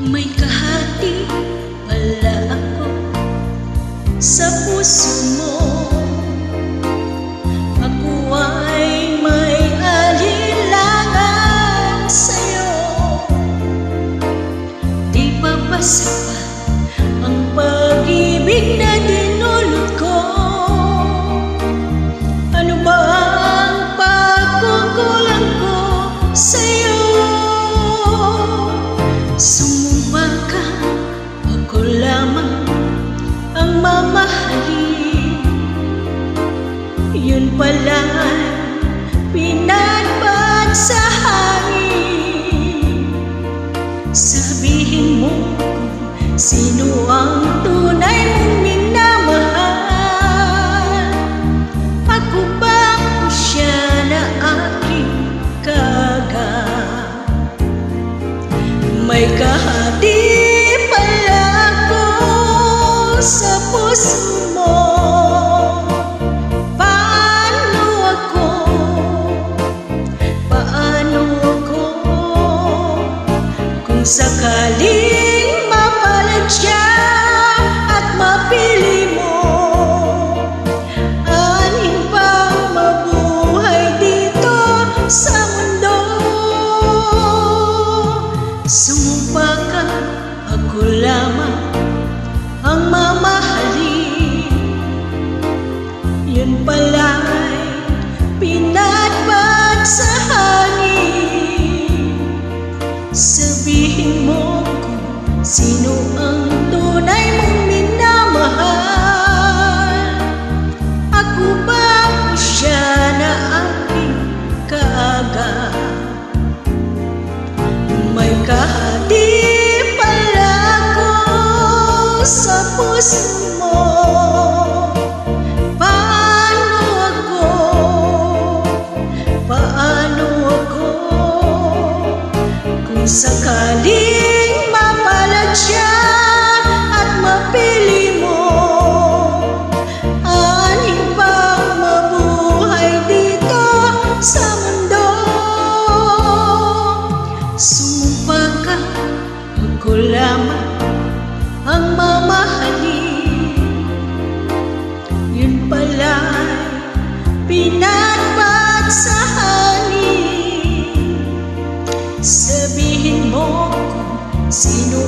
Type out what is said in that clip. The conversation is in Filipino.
May kahati pala ako sa puso mo. Ako ay may alinlangan sa'yo. Di pa ba sapat ang pag-ibig na dinulot ko? Ano ba ang pagkukulang ko sa'yo? Sumumpa ka, ako lamang ang mamahalin. Yun pala'y pinadpad sa hangin. Sabihin mo kung sino ang tunay mong minamahal. Ako ba o siya na aking kaagad? May kahati pala ako sa puso mo. Paano ako kung sakaling mapalad siya at mapili mo? Alin bang mabuhay dito sa mundo? Sumumpa ka, ako lamang ang mamahalin. Yun pala'y pinadpad sa hangin. Sabihin mo kung sino ang tunay mong minamahal. Ako ba o siya na aking kaagad? May kahati pala ako sa puso mo. Paano ako kung sakaling mapalad siya at mapili mo? Alin bang mabuhay dito sa mundo? Sumumpa ka, ako lamang ang mamahalin. Yun pala'y pinadpad sa hangin. Sabihin mo kung sino